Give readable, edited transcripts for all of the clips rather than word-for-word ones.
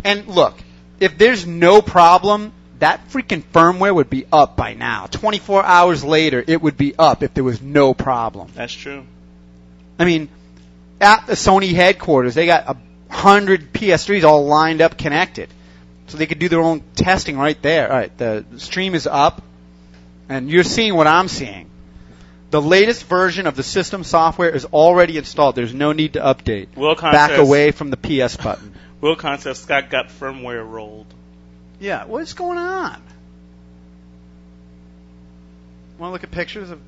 And look, if there's no problem, that freaking firmware would be up by now. 24 hours later, it would be up if there was no problem. That's true. I mean, at the Sony headquarters, they got 100 PS3s all lined up, connected. So they could do their own testing right there. All right, the stream is up, and you're seeing what I'm seeing. The latest version of the system software is already installed. There's no need to update. Back away from the PS button. Will says Scott got firmware rolled. Yeah, what's going on? Want to look at pictures of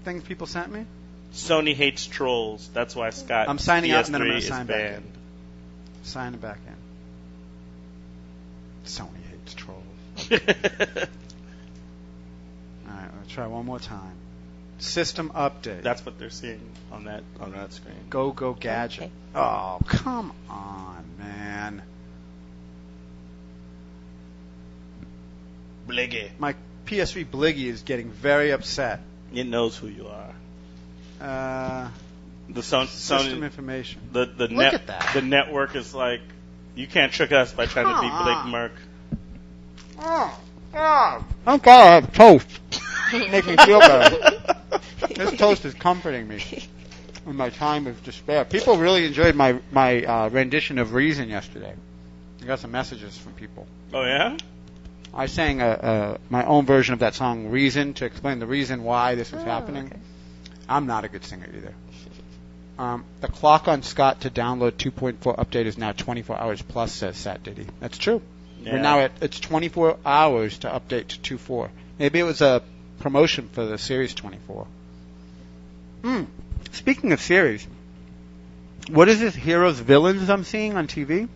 things people sent me? Sony hates trolls. That's why Scott. I'm signing out and then I'm going to PS3 sign is back banned. in. Sign it back in. Sony hates trolls. Alright, let's try one more time. System update. That's what they're seeing on that screen. Go gadget. Okay. Oh, come on, man. Bliggy. My PS3 Bliggy is getting very upset. It knows who you are. The System Sony information. Look at that. The network is like, you can't trick us by trying to be Blake Merck. I'm glad I have toast. Make me feel better. This toast is comforting me in my time of despair. People really enjoyed my rendition of Reason yesterday. I got some messages from people. Oh, yeah? I sang my own version of that song, Reason, to explain the reason why this was happening. Okay. I'm not a good singer either. The clock on Scott to download 2.4 update is now 24 hours plus, says Sat Diddy. That's true. Yeah. We're now it's 24 hours to update to 2.4. Maybe it was a promotion for the Series 24. Speaking of series, what is this Heroes Villains I'm seeing on TV?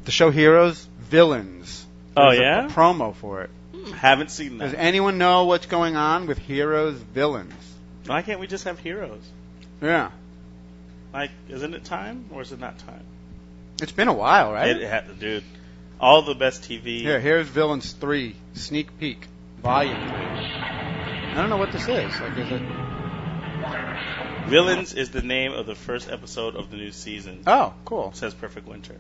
The show Heroes Villains. Oh, There's yeah? a promo for it. Haven't seen that. Does anyone know what's going on with Heroes Villains? Why can't we just have heroes? Yeah. Like, isn't it time or is it not time? It's been a while, right? Dude. All the best TV. Here's Villains 3, Sneak Peek, Volume 3. I don't know what this is. Like, is it... Villains is the name of the first episode of the new season. Oh, cool. It says Perfect Winter.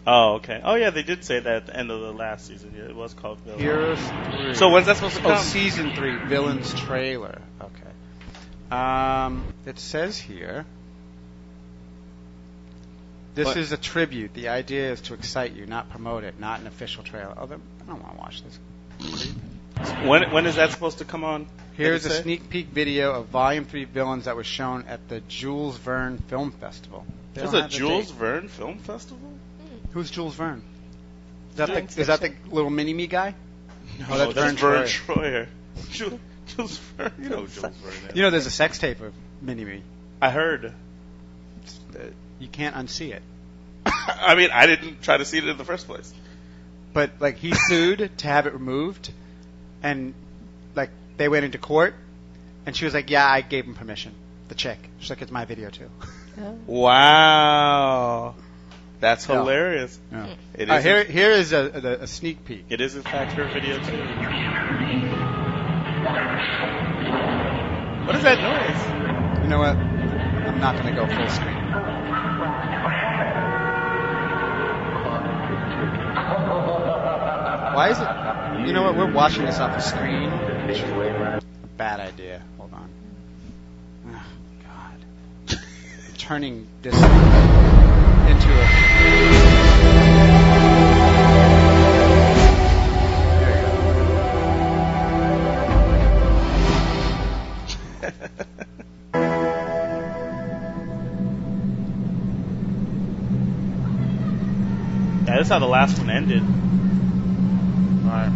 Oh, okay. Oh, yeah, they did say that at the end of the last season. Yeah, it was called Villains. Heroes 3. So when's that supposed to come? Oh, Season 3, Villains trailer. Okay. It says here... This is a tribute. The idea is to excite you, not promote it, not an official trailer. I don't want to watch this. When is that supposed to come on? Here's a sneak peek video of Volume 3 Villains that was shown at the Jules Verne Film Festival. There's a Jules Verne Film Festival? Who's Jules Verne? Is that the little mini-me guy? No, that's Verne Troyer. Jules Verne. You know Jules Verne. You know there's a sex tape of mini-me. I heard. You can't unsee it. I mean, I didn't try to see it in the first place. But, like, he sued to have it removed, and, like, they went into court, and she was like, yeah, I gave him permission. The chick. She's like, it's my video, too. Oh. Wow. That's hilarious. Yeah. It is here is a sneak peek. It is, in fact, her video, too. What is that noise? You know what? I'm not going to go full screen. Why is it? You know what? We're watching this off the screen. A bad idea. Hold on. Oh, God. I'm turning this into a... There you go. Yeah, that's how the last one ended. Alright.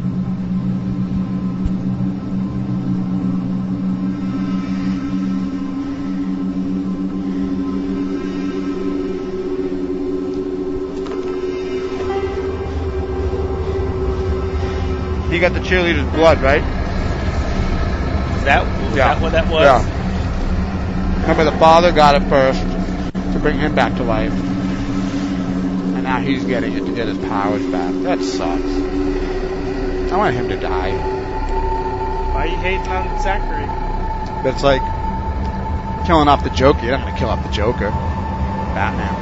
He got the cheerleader's blood, right? Is that what that was? Yeah. Remember, the father got it first to bring him back to life. And now he's getting it to get his powers back. That sucks. I want him to die. Why are you hating on Zachary? That's like killing off the Joker. You're not going to kill off the Joker. Batman.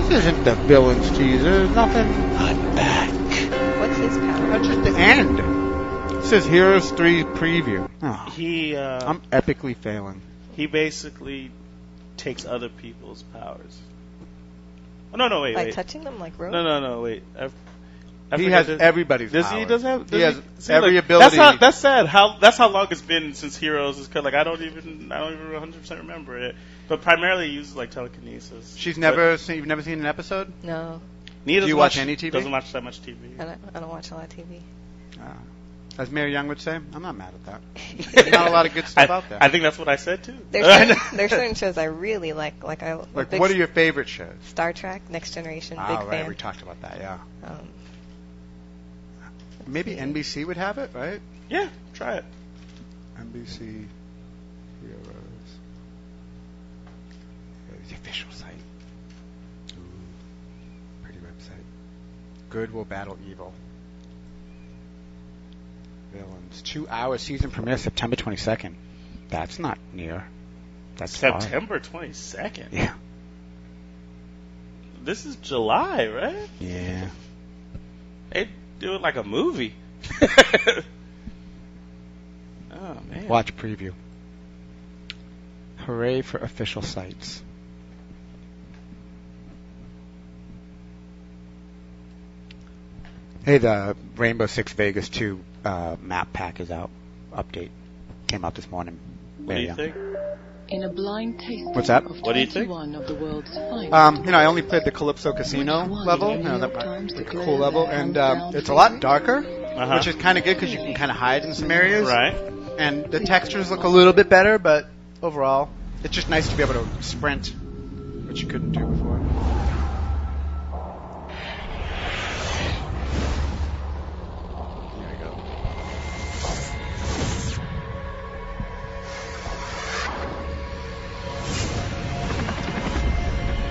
This isn't the villain's teaser. There's nothing. I'm back. What's his power? That's just the end. It says Heroes 3 preview. Oh, I'm epically failing. He basically takes other people's powers. Oh, no, wait. Like touching them like rope? No, wait. He has everybody's does power. He does have. He has see, every like, ability. That's sad. That's how long it's been since Heroes is cut. Like I don't even 100% remember it. But primarily he uses like telekinesis. You've never seen an episode? No. Neither Do you watch any TV? Doesn't watch that much TV. I don't watch a lot of TV. As Mary Young would say, I'm not mad at that. There's not a lot of good stuff out there. I think that's what I said too. There's certain shows I really like. Like what are your favorite shows? Star Trek, Next Generation, big right, fan. we talked about that, yeah. Maybe NBC would have it, right? Yeah, try it. NBC Heroes. The official site. Ooh, pretty website. Good will battle evil. Villains. 2-hour season premiere September 22nd. That's not near. That's September 22nd? Yeah. This is July, right? Yeah. They do it like a movie. Oh, man. Watch preview. Hooray for official sites. Hey, the Rainbow Six Vegas 2 map pack is out. Update. Came out this morning. What do you think? In a blind taste. What's that? What do you think? Of the world's I only played the Calypso Casino level, that cool level, and it's a lot darker, which is kind of good because you can kind of hide in some areas. Right. And the textures look a little bit better, but overall, it's just nice to be able to sprint, which you couldn't do before. There we go.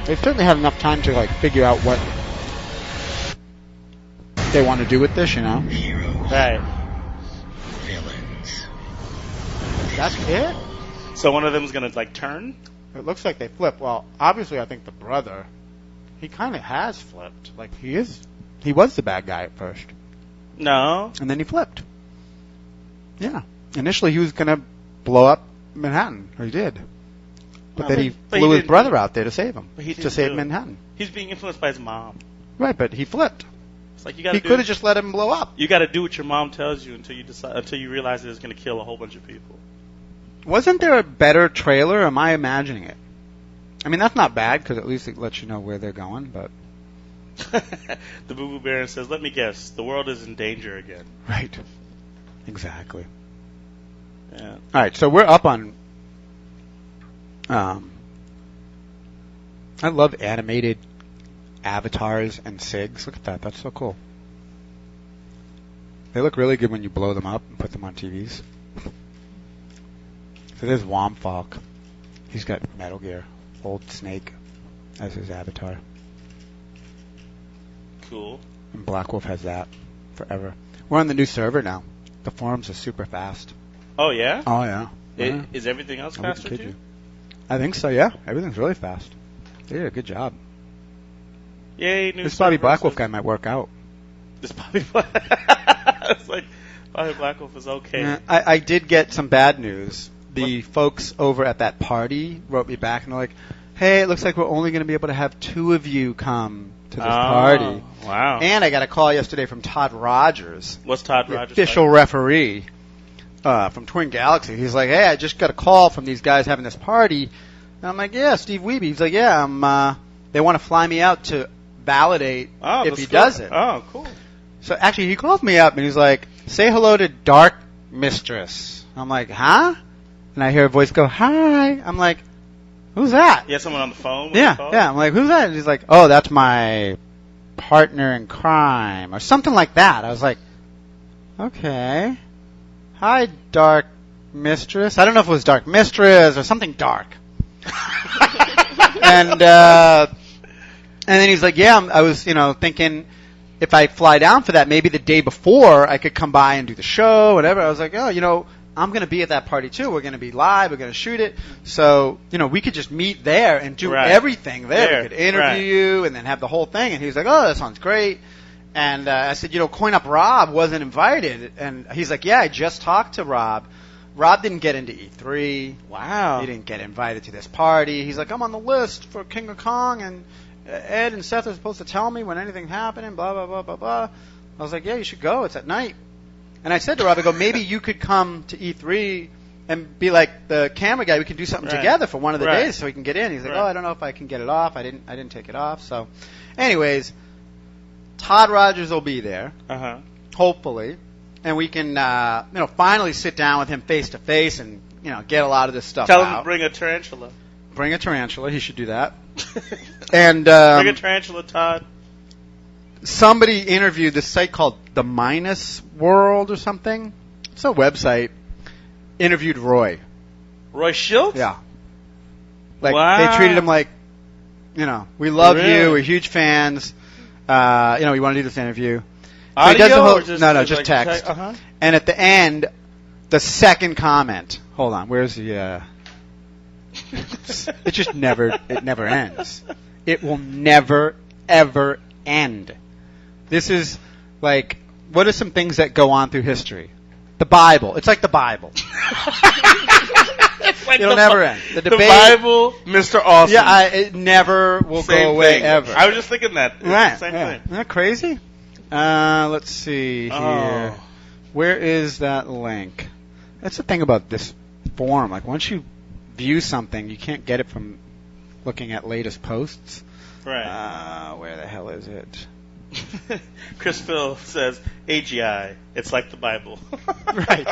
They certainly had enough time to figure out what they want to do with this, Right. Villains. That's it? So one of them is going to turn? It looks like they flip. Well, obviously I think the brother, he kind of has flipped. He was the bad guy at first. No. And then he flipped. Yeah. Initially he was going to blow up Manhattan, or he did. But then he flew his brother out there to save him, to save Manhattan. He's being influenced by his mom. Right, but he flipped. It's like He could have just let him blow up. You got to do what your mom tells you until you realize it's going to kill a whole bunch of people. Wasn't there a better trailer, or am I imagining it? I mean, that's not bad, because at least it lets you know where they're going, but... The Boo Boo Baron says, let me guess, the world is in danger again. Right. Exactly. Yeah. Alright, so we're up on... I love animated avatars and SIGs. Look at that. That's so cool. They look really good when you blow them up and put them on TVs. So there's Womfalk. He's got Metal Gear, Old Snake, as his avatar. Cool. And Black Wolf has that forever. We're on the new server now. The forums are super fast. Oh, yeah? Oh, yeah. Is everything else I wouldn't faster, kid too? you. I think so, yeah. Everything's really fast. They did a good job. Yay, new This Bobby server Black Wolf says- guy might work out. This Bobby Black... It's like, Bobby Black Wolf is okay. Yeah, I did get some bad news. The folks over at that party wrote me back and they're like, hey, it looks like we're only going to be able to have 2 of you come to this party. Wow. And I got a call yesterday from Todd Rogers, What's Todd the Rogers? official referee from Twin Galaxy. He's like, hey, I just got a call from these guys having this party. And I'm like, yeah, Steve Wiebe. He's like, yeah, they want to fly me out to validate if he does it. Oh, cool. So actually, he called me up and he's like, say hello to Dark Mistress. I'm like, huh? And I hear a voice go, hi. I'm like, who's that? You had someone on the phone? Yeah. I'm like, who's that? And he's like, oh, that's my partner in crime or something like that. I was like, okay. Hi, Dark Mistress. I don't know if it was Dark Mistress or something dark. And then he's like, yeah, I was, thinking if I fly down for that, maybe the day before I could come by and do the show, whatever. I was like, oh, I'm going to be at that party too. We're going to be live. We're going to shoot it. So, we could just meet there and do everything there. We could interview you and then have the whole thing. And he was like, oh, that sounds great. And I said, Coin Up Rob wasn't invited. And he's like, yeah, I just talked to Rob. Rob didn't get into E3. Wow. He didn't get invited to this party. He's like, I'm on the list for King of Kong, and Ed and Seth are supposed to tell me when anything's happening, blah, blah, blah, blah, blah. I was like, yeah, you should go. It's at night. And I said to Rob, I go, maybe you could come to E3 and be like the camera guy. We can do something together for one of the days so he can get in. He's like, oh, I don't know if I can get it off. I didn't take it off. So, anyways, Todd Rogers will be there, hopefully, and we can, finally sit down with him face to face and get a lot of this stuff Tell out. him to bring a tarantula. Bring a tarantula. He should do that. And bring a tarantula, Todd. Somebody interviewed this site called The Minus World or something. It's a website. Interviewed Roy. Roy Schultz? Yeah. Like, wow. They treated him like, we love Really? you. We're huge fans. We want to do this interview. So Audio he does the whole, or just, just like, text. Uh-huh. And at the end, the second comment. Hold on. Where's the... it just never ends. It will never, ever end. This is like, what are some things that go on through history? The Bible. It's like the Bible. It's like It'll never end. The debate. The Bible, Mr. Awesome. Yeah, it never will go away ever. I was just thinking that. It's Right. the same Yeah. thing. Isn't that crazy? Let's see here. Oh. Where is that link? That's the thing about this forum. Like, once you view something, you can't get it from looking at latest posts. Right. Where the hell is it? Chris Phil says, AGI, it's like the Bible. Right.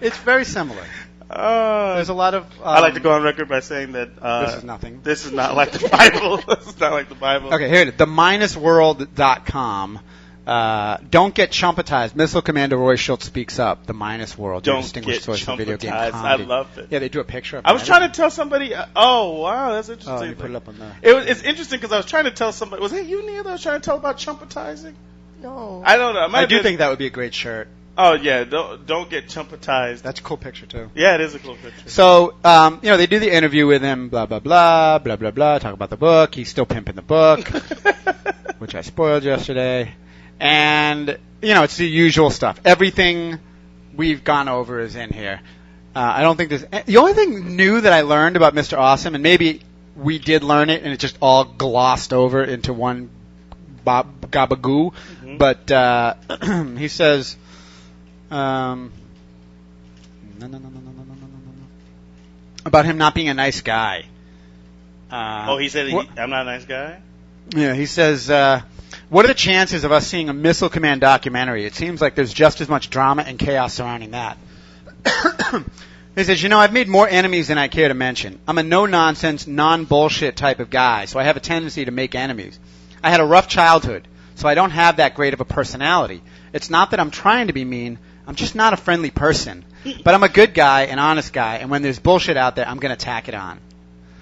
It's very similar. There's a lot of... I like to go on record by saying that... this is nothing. This is not like the Bible. This is not like the Bible. Okay, here it is. TheMinusWorld.com. Don't get chumpatized. Missile Commander Roy Schultz speaks up. The Minus World, your Don't distinguished get source for video game chumpatized. comedy. I loved it. Yeah, they do a picture of I was trying to tell somebody... oh, wow, that's interesting. Oh, you put it up on the... It's interesting because I was trying to tell somebody... Was it you, Neil, that I was trying to tell about chumpatizing? No. I don't know. I do think that would be a great shirt. Oh, yeah, don't get chumpatized. That's a cool picture, too. Yeah, it is a cool picture. So, they do the interview with him, blah, blah, blah, blah, blah, blah, talk about the book. He's still pimping the book, which I spoiled yesterday. And, it's the usual stuff. Everything we've gone over is in here. I don't think there's... The only thing new that I learned about Mr. Awesome, and maybe we did learn it and it just all glossed over into one gabagoo, but he says... no. About him not being a nice guy. He said I'm not a nice guy? Yeah, he says, what are the chances of us seeing a Missile Command documentary? It seems like there's just as much drama and chaos surrounding that. He says, I've made more enemies than I care to mention. I'm a no-nonsense, non-bullshit type of guy, so I have a tendency to make enemies. I had a rough childhood, so I don't have that great of a personality. It's not that I'm trying to be mean. I'm just not a friendly person. But I'm a good guy, an honest guy, and when there's bullshit out there, I'm going to tack it on.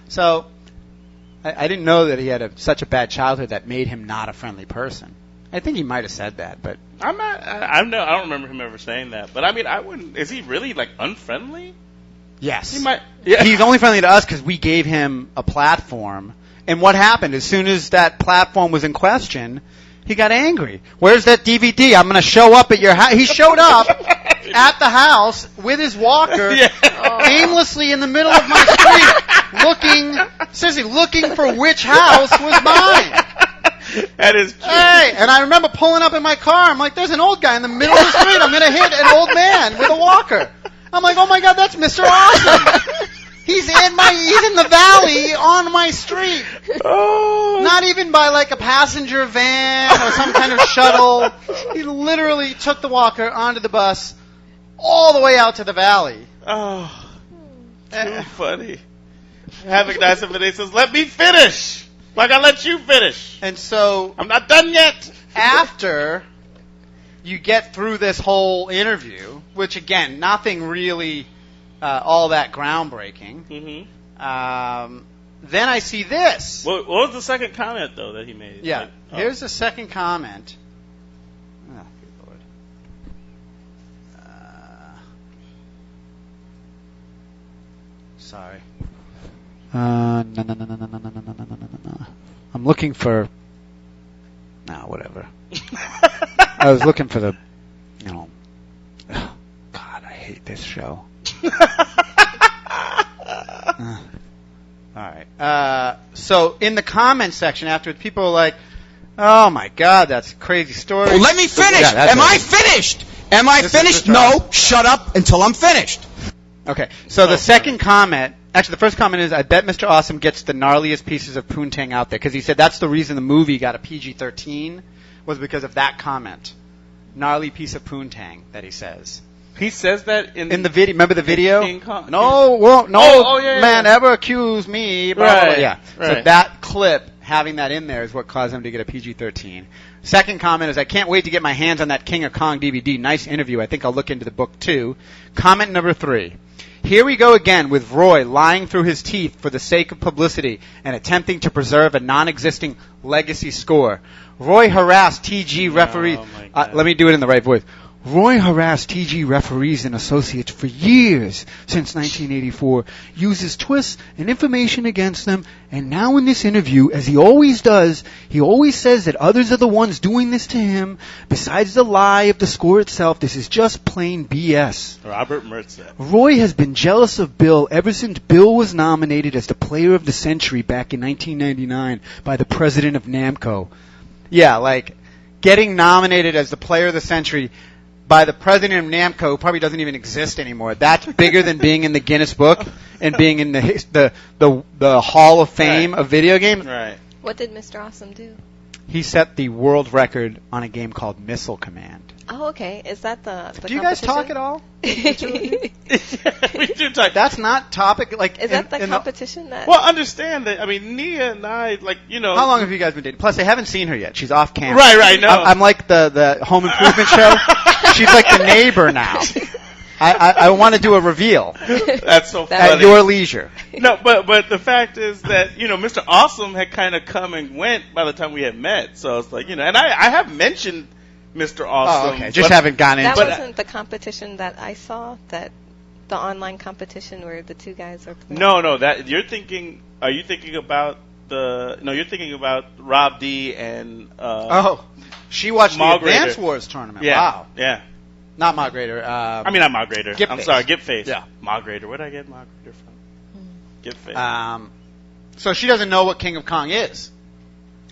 So, I didn't know that he had such a bad childhood that made him not a friendly person. I think he might have said that, but... I don't remember him ever saying that. But, I wouldn't... Is he really, unfriendly? Yes. He might... Yeah. He's only friendly to us because we gave him a platform. And what happened? As soon as that platform was in question... He got angry. Where's that DVD? I'm going to show up at your house. He showed up at the house with his walker, aimlessly in the middle of my street, looking for which house was mine. That is true. Hey, and I remember pulling up in my car. I'm like, there's an old guy in the middle of the street. I'm going to hit an old man with a walker. I'm like, oh my God, that's Mr. Awesome. He's in the valley on my street. Oh. Not even by a passenger van or some kind of shuttle. He literally took the walker onto the bus all the way out to the valley. Oh. Too funny. Having nice of it, he says, let me finish. Like I let you finish. And so... I'm not done yet. After you get through this whole interview, which again, nothing really... all that groundbreaking. Mm-hmm. Then I see this. What was the second comment, though, that he made? Yeah. Here's the second comment. Oh, good Lord. Sorry. No. I'm looking for. No, whatever. I was looking for the. God, I hate this show. All right. So in the comments section afterwards, people are like, "Oh my God, that's a crazy story." Well, let me finish. Yeah, Am I finished? Am I finished? No. Shut up until I'm finished. Okay. So the second comment, actually, the first comment is, "I bet Mr. Awesome gets the gnarliest pieces of poontang out there," because he said that's the reason the movie got a PG-13 was because of that comment. Gnarly piece of poontang that he says. He says that in the video. Remember the video? King Kong. No, well, no Oh, yeah, man yeah. ever accused me. Blah, blah, blah. Right, Yeah. So right. that clip, having that in there, is what caused him to get a PG-13. Second comment is, "I can't wait to get my hands on that King of Kong DVD. Nice interview. I think I'll look into the book too." Comment number 3. "Here we go again with Roy lying through his teeth for the sake of publicity and attempting to preserve a non-existing legacy score. Roy harassed TG referees." Oh, my God. Let me do it in the right voice. "Roy harassed TG referees and associates for years since 1984, uses twists and information against them, and now in this interview, as he always does, he always says that others are the ones doing this to him. Besides the lie of the score itself, this is just plain BS. Robert Mertzett. Roy has been jealous of Bill ever since Bill was nominated as the Player of the Century back in 1999 by the president of Namco." Yeah, like getting nominated as the Player of the Century by the president of Namco, who probably doesn't even exist anymore. That's bigger than being in the Guinness Book and being in the Hall of Fame of video games. Right. What did Mr. Awesome do? He set the world record on a game called Missile Command. Oh, okay. Is that the Do you guys talk at all? We do talk. That's not topic. Like, Is that the in competition that? Well, understand that. I mean, Nia and I, like, you know. How long have you guys been dating? Plus, I haven't seen her yet. She's off camera. Right, no. I'm like the Home Improvement show. She's like the neighbor now. I want to do a reveal That's so funny. at your leisure. No, but the fact is that, you know, Mr. Awesome had kind of come and went by the time we had met. So it's like, you know, and I have mentioned Mr. Awesome. Oh, okay. Just haven't gone That into wasn't the competition that I saw. That the online competition where the two guys are playing. No, that you're thinking. Are you thinking about the? No, you're thinking about Rob D and. She watched the Margreater. Advance Wars tournament. Yeah, Wow. yeah. Not Margreater. I mean, not Margreater. Gip I'm Face. sorry, Gip Face. Yeah. Margreater. Where did I get Margreater from? Gip Face. So she doesn't know what King of Kong is.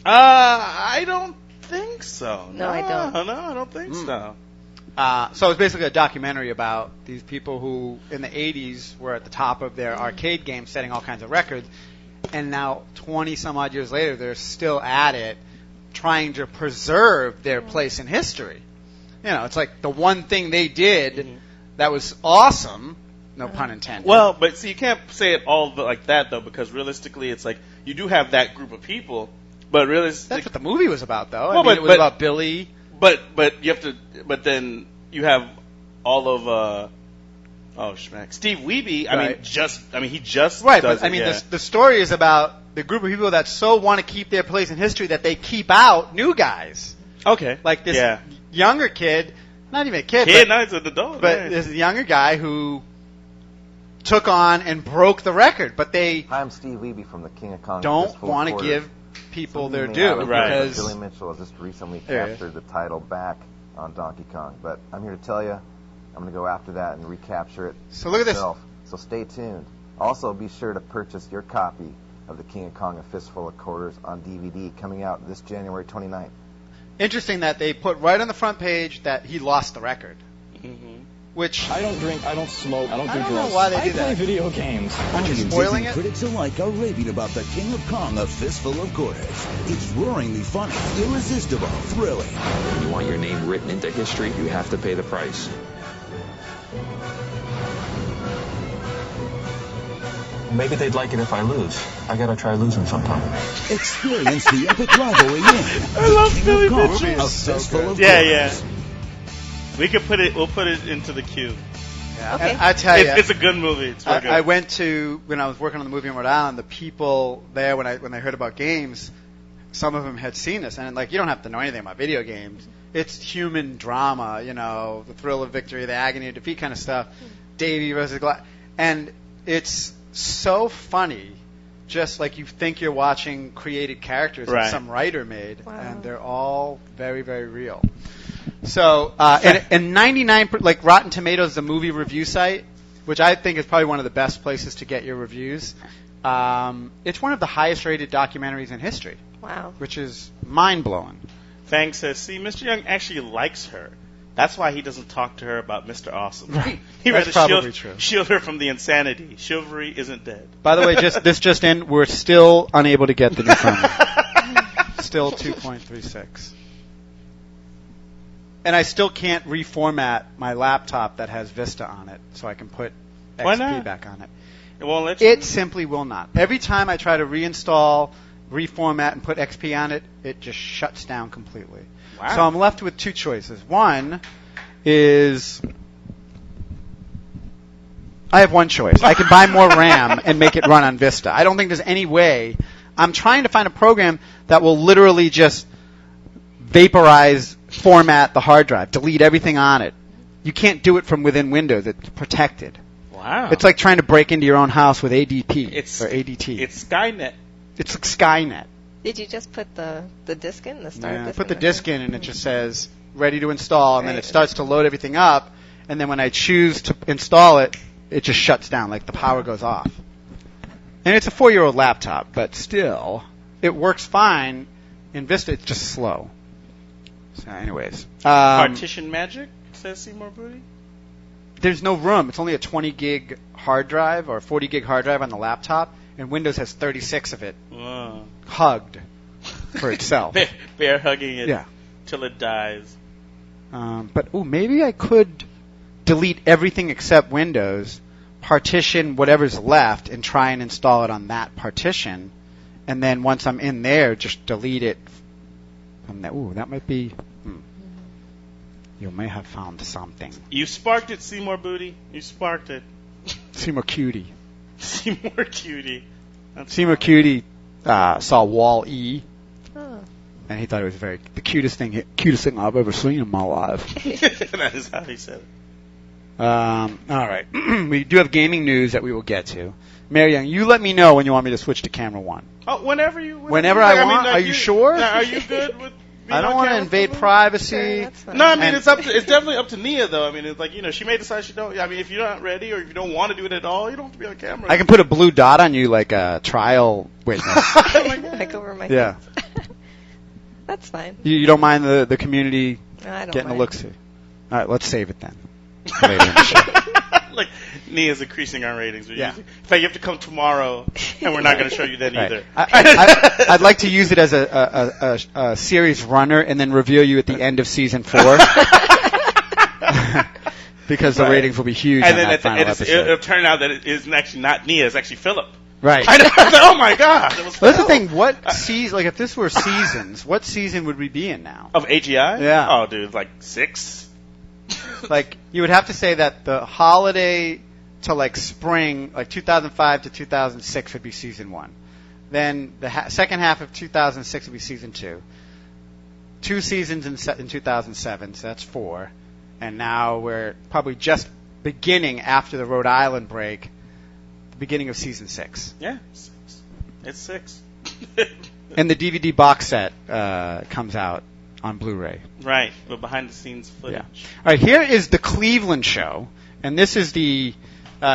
I don't think so. No, I don't. No, I don't think so. So it's basically a documentary about these people who, in the 80s, were at the top of their arcade games, setting all kinds of records, and now 20-some-odd years later, they're still at it, trying to preserve their place in history. You know, it's like the one thing they did that was awesome, no pun intended. Well, but see, you can't say it all like that, though, because realistically, it's like you do have that group of people, but realistically... That's what the movie was about, though. Well, I mean, it was about Billy... But you have to. But then you have all of Steve Wiebe. He just right. does But I it, mean, yeah. the story is about the group of people that so want to keep their place in history that they keep out new guys. Okay, Like this younger kid, not even a kid, now he's an adult, but right. this younger guy who took on and broke the record, but they Hi, I'm Steve Wiebe from the King of Kong. don't want to give people their Some of due you may not remember, because Billy Mitchell has just recently Yeah. captured the title back on Donkey Kong. But I'm here to tell you, I'm going to go after that and recapture it. So look at this. myself. So stay tuned. Also, be sure to purchase your copy of the King of Kong: A Fistful of Quarters on DVD, coming out this January 29th. Interesting that they put right on the front page that he lost the record, which I don't drink, I don't smoke, I don't I do don't know drugs. why they I do play that. video games. Spoiling it. Critics alike are raving about the King of Kong: A Fistful of Quarters. It's roaringly funny, irresistible, thrilling. You want your name written into history, you have to pay the price. Maybe they'd like it if I lose. I gotta try losing sometime. Experience the epic rivalry in I love King Billy of Kong: Mitchell. A Fistful of Yeah. Quarters. We could put it. We'll put it into the queue. Okay. And I tell you, It's a good movie. It's real good. I went to when I was working on the movie in Rhode Island. The people there, when they heard about games, some of them had seen this, and like you don't have to know anything about video games. It's human drama, you know, the thrill of victory, the agony of defeat kind of stuff. Davy versus Goliath, and it's so funny, just like you think you're watching created characters that some writer made, and they're all very, very real. So, and 99, like Rotten Tomatoes, the movie review site, which I think is probably one of the best places to get your reviews. It's one of the highest rated documentaries in history. Wow. Which is mind blowing. Fang says, see, Mr. Young actually likes her. That's why he doesn't talk to her about Mr. Awesome. Right. He That's rather probably true. shield her from the insanity. Chivalry isn't dead. By the way, this just in, we're still unable to get the new firmware. Still 2.36. And I still can't reformat my laptop that has Vista on it, so I can put XP back on it. It won't let you? It simply will not. Every time I try to reinstall, reformat, and put XP on it, it just shuts down completely. Wow. So I'm left with two choices. One is I have one choice. I can buy more RAM and make it run on Vista. I don't think there's any way. I'm trying to find a program that will literally just vaporize, format the hard drive, delete everything on it. You can't do it from within Windows. It's protected. Wow. It's like trying to break into your own house with ADP or ADT. It's Skynet. It's like Skynet. Did you just put the disc in, the start Yeah, I disc? put the disk in, and it just says ready to install, and then it starts to load everything up, and then when I choose to install it, it just shuts down, like the power goes off. And it's a 4-year-old laptop, but still, it works fine. In Vista, it's just slow. So anyways. Partition magic, says Seymour Booty. There's no room. It's only a 20 gig hard drive or 40 gig hard drive on the laptop, and Windows has 36 of it hugged for itself. Bear hugging it Yeah. till it dies. But maybe I could delete everything except Windows, partition whatever's left, and try and install it on that partition, and then once I'm in there, just delete it from that. That might be. You may have found something. You sparked it, Seymour Booty. You sparked it. Seymour Cutie. Seymour Cutie. Seymour Cutie saw Wall E. Oh. And he thought it was the cutest thing I've ever seen in my life. That is how he said it. All right. We do have gaming news that we will get to. Mary Young, you let me know when you want me to switch to camera one. Oh, whenever Whenever I want. Are you sure? Are you good with? I don't want to invade privacy. No, I mean it's definitely up to Nia though. I mean it's like she may decide she don't. I mean if you're not ready or if you don't want to do it at all, you don't have to be on camera. I can put a blue dot on you like a trial witness. Like over my yeah. That's fine. You don't mind the community I don't getting mind. a look-see? All right, let's save it then. Later in the show. Like Nia's increasing our ratings. Yeah. In fact, you have to come tomorrow, and we're not going to show you that Right. either. I'd like to use it as a series runner and then reveal you at the end of season 4. Because the ratings will be huge And on then that final episode. it'll turn out that it is actually not Nia, it's actually Philip. Right. I was like, oh my god. It was Well, that's the Philip. thing. What season? Like, if this were seasons, what season would we be in now? Of AGI? Yeah. Oh, dude, like 6? Like, you would have to say that the holiday to like spring, like 2005 to 2006 would be season 1. Then the second half of 2006 would be season 2. 2 seasons in 2007, so that's 4. And now we're probably just beginning after the Rhode Island break, the beginning of season 6. Yeah, 6. It's 6. And the DVD box set comes out on Blu-ray. Right, but behind the scenes footage. Yeah. All right, here is the Cleveland Show, and this is the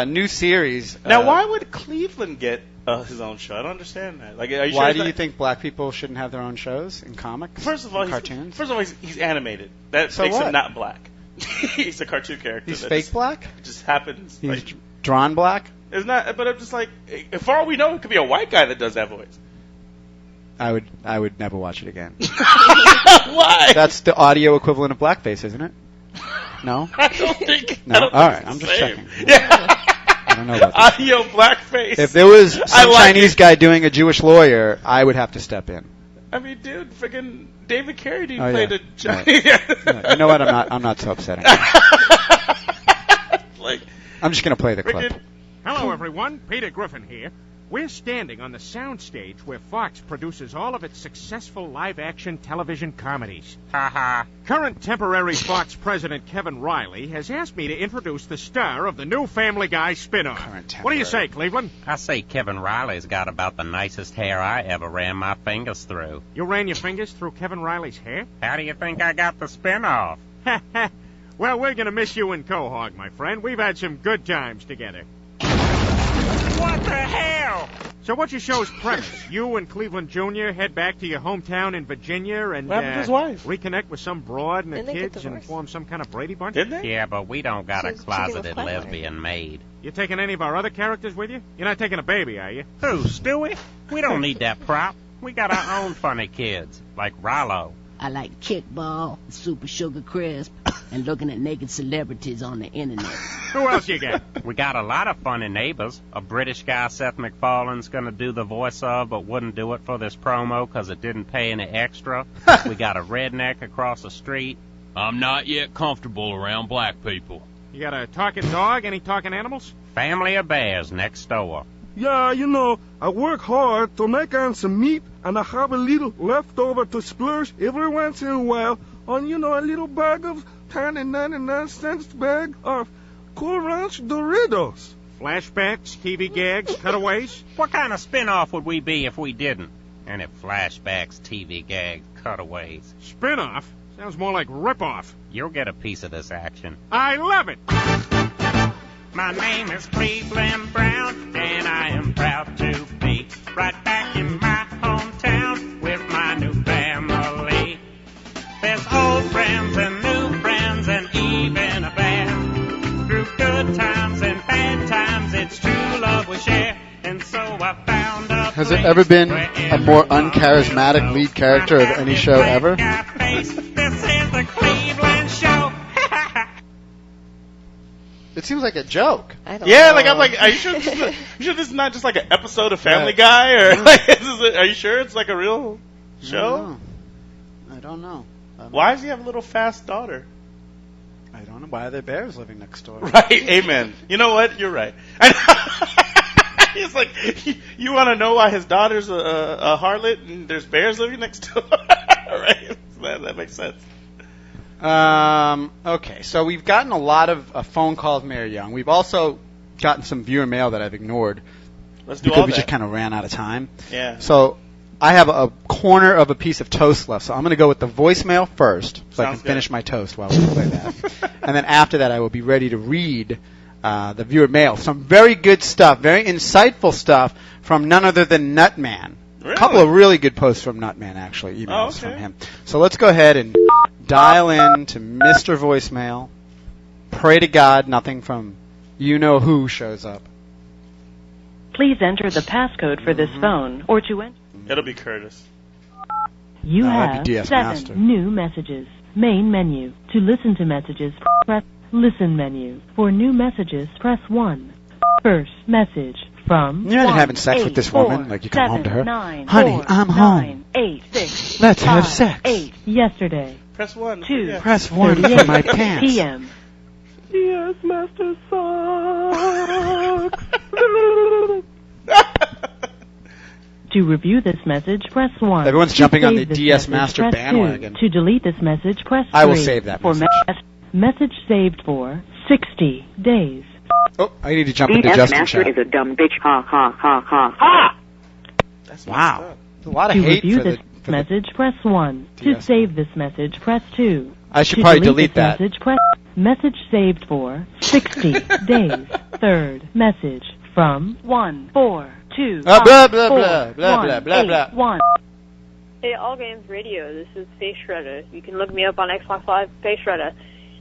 new series. Now, why would Cleveland get his own show? I don't understand that. Like, are you why sure do you think black people shouldn't have their own shows in comics? First of all, cartoons. He's animated. That So makes what? him not black. He's a cartoon character. He's that fake just- black. It just happens. He's Like, drawn black. it's not. But I'm just like, for all we know, it could be a white guy that does that voice. I would never watch it again. Why? That's the audio equivalent of blackface, isn't it? No. I don't think. No? I don't All think right, it's I'm the just same. checking. Yeah. I don't know about that. Audio blackface. If there was some I like Chinese it. guy doing a Jewish lawyer, I would have to step in. I mean, dude, freaking David Carradine Oh, played yeah. a Chinese. Right. You know what? I'm not so upsetting. Like, I'm just gonna play the clip. freaking. Hello, everyone. Peter Griffin here. We're standing on the soundstage where Fox produces all of its successful live-action television comedies. Ha-ha. Current temporary Fox president Kevin Riley has asked me to introduce the star of the new Family Guy spin-off. What do you say, Cleveland? I say Kevin Riley's got about the nicest hair I ever ran my fingers through. You ran your fingers through Kevin Riley's hair? How do you think I got the spin-off? Well, we're going to miss you and Quahog, my friend. We've had some good times together. What the hell? So what's your show's premise? You and Cleveland Jr. head back to your hometown in Virginia and what happened to his wife? Reconnect with some broad and Didn't the they get kids and divorced? form some kind of Brady Bunch? Did they? Yeah, but we don't got a She's closeted getting a lesbian maid. You taking any of our other characters with you? You're not taking a baby, are you? Who, Stewie? We don't need that prop. We got our own funny kids, like Rollo. I like kickball, super sugar crisp, and looking at naked celebrities on the internet. Who else you got? We got a lot of funny neighbors. A British guy Seth MacFarlane's going to do the voice of, but wouldn't do it for this promo because it didn't pay any extra. We got a redneck across the street. I'm not yet comfortable around black people. You got a talking dog? Any talking animals? Family of bears next door. Yeah, I work hard to make ends meet, and I have a little left over to splurge every once in a while on, a little bag of 99 cents bag of Cool Ranch Doritos. Flashbacks, TV gags, cutaways? What kind of spin-off would we be if we didn't? And if flashbacks, TV gags, cutaways. Spin-off? Sounds more like rip-off. You'll get a piece of this action. I love it! My name is Cleveland Brown, and I am proud to be right back in my hometown with my new family. There's old friends and new friends and even a band. Through good times and bad times, it's true love we share. And so I found a Has there ever been a more uncharismatic lead character of any show ever? This is the Cleveland Show. It seems like a joke. I don't Yeah, know. I'm like, are you sure this is not just like an episode of Family Guy, or like, are you sure it's like a real show? I don't know. Why does he have a little fast daughter? I don't know. Why are there bears living next door? Right, amen. You know what? You're right. He's like, you want to know why his daughter's a harlot and there's bears living next door? Right? That makes sense. Okay, so we've gotten a lot of phone calls, Mary Young. We've also gotten some viewer mail that I've ignored. Let's do because all we that. just kind of ran out of time. Yeah. So I have a corner of a piece of toast left, so I'm going to go with the voicemail first, so I can finish my toast while we play that. And then after that, I will be ready to read the viewer mail. Some very good stuff, very insightful stuff from none other than Nutman. Really? A couple of really good posts from Nutman, actually, emails okay. from him. So let's go ahead and dial in to Mr. Voicemail. Pray to God nothing from you-know-who shows up. Please enter the passcode for this phone, or to enter. It'll be Curtis. You that'd have be DS 7 Master. new messages. Main menu. To listen to messages, press Listen menu. For new messages, press 1. First message from You're not 1, having sex 8, with this 4, woman, like you come home to her. 9, Honey, 4, I'm 9, home. 8, 6, Let's 5, have sex. 8, yesterday. Press 1. 2. Yeah. Press 1 for my pants. PM. Yes, Master sucks. To review this message, press 1. Everyone's To jumping on save the this DS message, Master press bandwagon. 2. To delete this message, press 3. I will save that for message. Message saved for 60 days. Oh, I need to jump into Justin Master chat. is a dumb bitch. Ha ha ha ha ha. Wow. There's a lot of To hate review for this the message, press 1. To DS. save this message, press 2. I should to probably delete delete this that. Message, press message saved for 60 days. Third message from 1 4 2 Blah, 5, blah, 4, blah, blah, blah, 1, blah, blah, 8, blah. 1. Hey, All Games Radio. This is Face Shredder. You can look me up on Xbox Live, Face Shredder.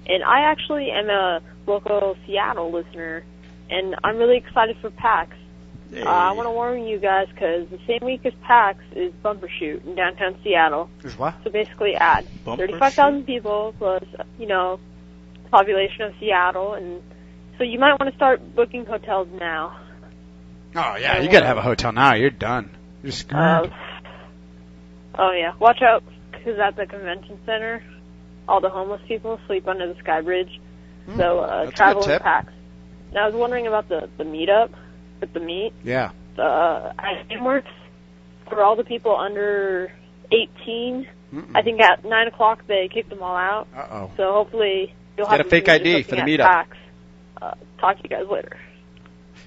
And I actually am a local Seattle listener, and I'm really excited for PAX. Hey. I want to warn you guys because the same week as PAX is Bumper Shoot in downtown Seattle. Is what? So basically, add Bumper 35,000 people plus, population of Seattle, and so you might want to start booking hotels now. Oh, yeah, you got to have a hotel now. You're done. You're screwed. Oh yeah, watch out because at the convention center, all the homeless people sleep under the sky bridge. So that's a travel good in tip. packs. Now I was wondering about the meetup with the meat. Yeah. at GameWorks for all the people under 18. I think at 9 o'clock they kicked them all out. Uh-oh. So hopefully you'll Get have a fake some ID looking for the at meetup. PAX. Talk to you guys later.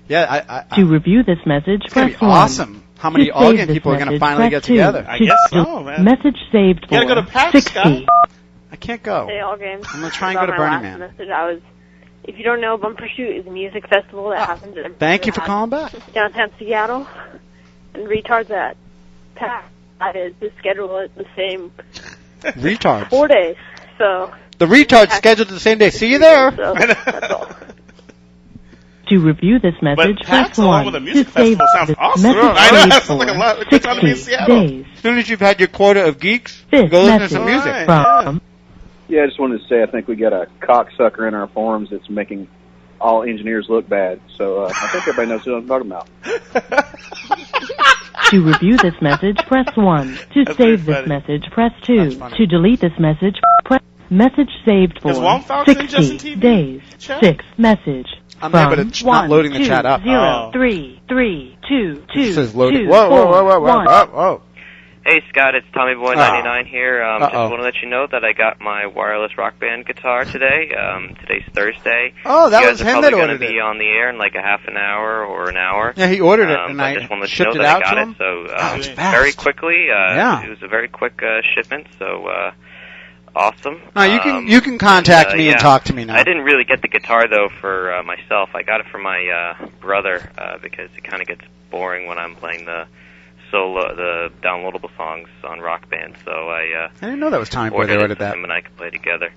Yeah, To review this message, it's going press to be 1. awesome. How many To all save game this people are going to message, finally press get 2. together? I guess so, man. Message saved for You gotta go to PAX, 60. Scott. I can't go. Hey, all games. I'm going to try and About go to my Burning last Man. Message, if you don't know, Bumper Shoot is a music festival that happens in Thank you for calling back. downtown Seattle. And retards at PAX. That is to schedule it the same Retards. 4 days. So The retards scheduled the same day. See you there. So, that's all. To review this message, But press PAX along 1. with a To music save festival sounds this awesome. message I know, saved that sounds like a lot. for It's good time to be in 60 Seattle. days. As soon as you've had your quota of geeks, This go listen to message some music. from Yeah, I just wanted to say I think we got a cocksucker in our forums that's making all engineers look bad. So I think everybody knows who I'm talking about. To review this message, press 1. To That's save very this funny. message, press 2. That's funny. To delete this message, press message saved for Is Wong Falcon 60 Justin TV days. chat? 6 message. I'm from there, but it's not loading the chat up. 0, 3, 3, 2, 2, It says loading. 2, Whoa, whoa, 4, whoa, whoa, whoa, 1. whoa, whoa. Hey Scott, it's Tommy Boy 99 here. Just Uh-oh. want to let you know that I got my wireless Rock Band guitar today. Today's Thursday. Oh, that you was guys him are that probably going ordered to be it. on the air in like a half an hour or an hour. Yeah, he ordered it, and but I just want to let you shipped know it that out I got to it. him. So It's fast. very quickly. Yeah. It was a very quick shipment. So awesome. No, you can contact me and yeah. talk to me now. I didn't really get the guitar though for myself. I got it for my brother because it kind of gets boring when I'm playing the downloadable songs on Rock Band. So I didn't know that was Tommy Boy that ordered ordered it so that. him and I could play together.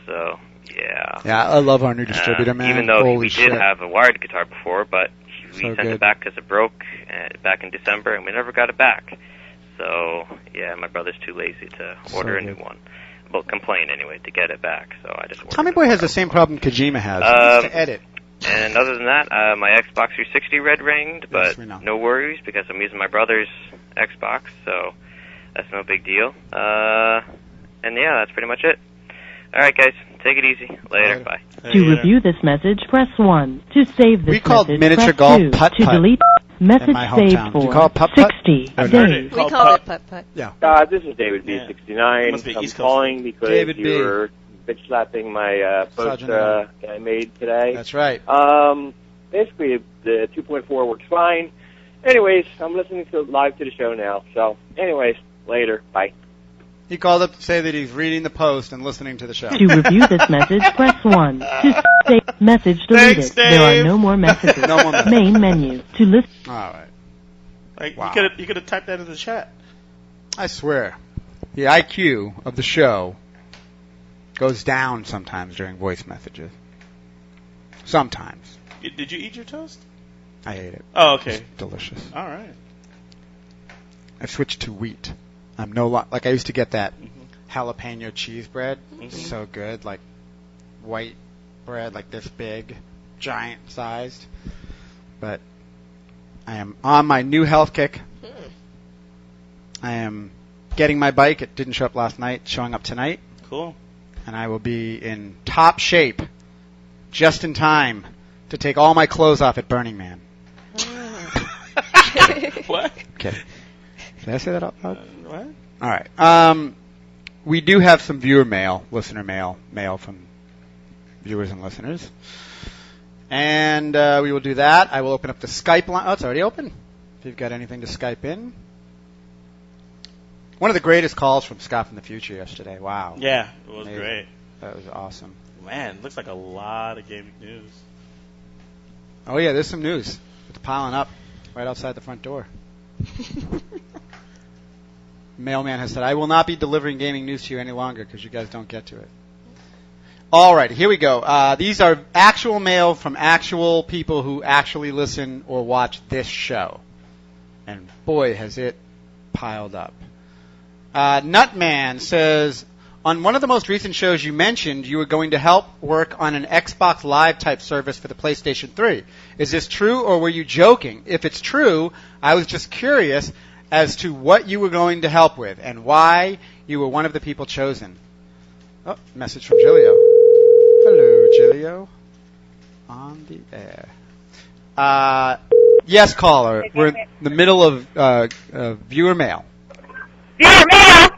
So yeah. Yeah, I love our new distributor, man. Even though Holy we shit. did have a wired guitar before, but we So sent good. it back because it broke back in December, and we never got it back. So yeah, my brother's too lazy to order a new one. Well, complain anyway to get it back. So I just ordered Tommy Boy has the same problem Kojima has. He needs to edit. And other than that, my Xbox 360 red ringed, but Yes, we know. no worries because I'm using my brother's Xbox, so that's no big deal. And yeah, that's pretty much it. All right, guys, take it easy. Later, bye. To review this message, press 1. To save this We called message, miniature press golf 2. putt-putt To delete message in my saved hometown. for Do you call it putt-putt? 60 I've heard it days. called We call it putt-putt. Yeah. This is David Yeah. B69. Must be I'm East Coast. calling because David you B. were bitch slapping my post Sergeant I made today. That's right. Basically, the 2.4 works fine. Anyways, I'm listening live to the show now. So, anyways, later. Bye. He called up to say that he's reading the post and listening to the show. To review this message, press 1. To save message deleted. Thanks, There are Dave. no more messages. No more messages. Main menu. To listen. All right. Like Wow. you could have typed that in the chat. I swear, the IQ of the show goes down sometimes during voice messages. Sometimes. Did you eat your toast? I ate it. Oh, okay. It's delicious. All right. I've switched to wheat. I'm no like I used to get that jalapeno cheese bread. So good, like white bread, like this big, giant sized. But I am on my new health kick. I am getting my bike. It didn't show up last night. Showing up tonight. Cool. And I will be in top shape, just in time to take all my clothes off at Burning Man. What? Okay. Did I say that out loud? What? All right. We do have some viewer mail, listener mail from viewers and listeners. And we will do that. I will open up the Skype line. Oh, it's already open. If you've got anything to Skype in. One of the greatest calls from Scott from the future yesterday. Wow. Yeah, it was Amazing. great. That was awesome. Man, looks like a lot of gaming news. Oh, yeah, there's some news. It's piling up right outside the front door. Mailman has said, I will not be delivering gaming news to you any longer because you guys don't get to it. All right, here we go. These are actual mail from actual people who actually listen or watch this show. And boy, has it piled up. Nutman says, on one of the most recent shows you mentioned you were going to help work on an Xbox Live type service for the PlayStation 3. Is this true or were you joking? If it's true, I was just curious as to what you were going to help with and why you were one of the people chosen. Oh, message from Gilio. Hello, Gilio. On the air. Yes, caller. We're in the middle of viewer mail. Viewer mail.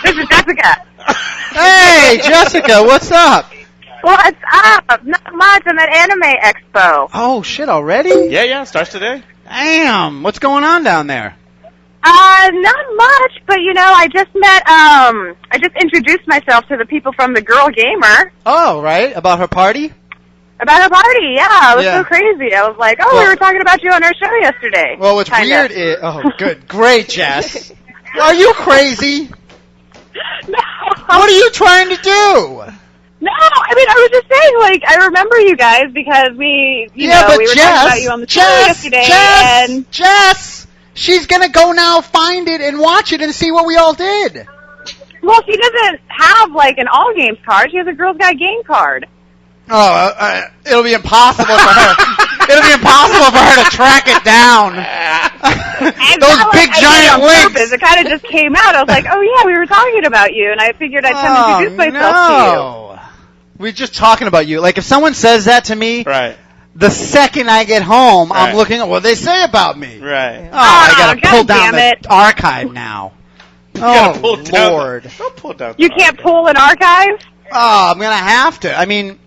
This is Jessica. Hey, Jessica, what's up? What's up? Not much. I'm at Anime Expo. Oh, shit, already? Yeah, starts today. Damn, what's going on down there? Not much, but I just met, I just introduced myself to the people from the Girl Gamer. Oh, right, about her party? About her party, yeah. It was Yeah. so crazy. I was like, we were talking about you on our show yesterday. Well, what's weird is... Oh, good. Great, Jess. Are you crazy? No. What are you trying to do? No, I mean, I was just saying, I remember you guys because we, we were talking about you on the show yesterday. And Jess! She's gonna go now, find it, and watch it, and see what we all did. Well, she doesn't have, an All Games card. She has a Girls Guide game card. Oh, it'll be impossible for her. It'll be impossible for her to track it down. Those big giant links. It kind of just came out. I was like, oh yeah, we were talking about you, and I figured I'd come and introduce myself to you. We're just talking about you. Like, if someone says that to me, right, the second I get home, I'm looking at what they say about me. Right. Oh, I gotta pull down damn the archive now. Oh, Lord. Don't pull down You can't pull an archive? Oh, I'm gonna have to. I mean,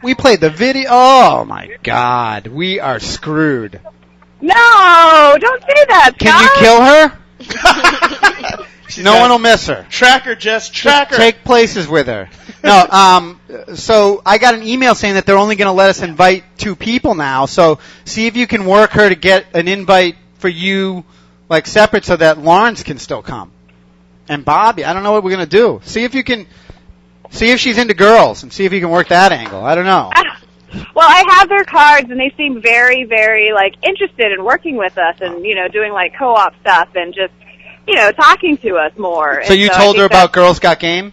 we played the video. Oh, my God. We are screwed. No, don't say that, Can you kill her? No one will miss her. Track her, Jess. Track her. Take places with her. No, so I got an email saying that they're only going to let us invite 2 people now. So see if you can work her to get an invite for you, separate, so that Lawrence can still come. And Bobby, I don't know what we're going to do. See if you can, see if she's into girls, and see if you can work that angle. I don't know. Well, I have their cards, and they seem very, very, interested in working with us and, doing, co-op stuff and just, talking to us more. So you told her about Girls Got Game?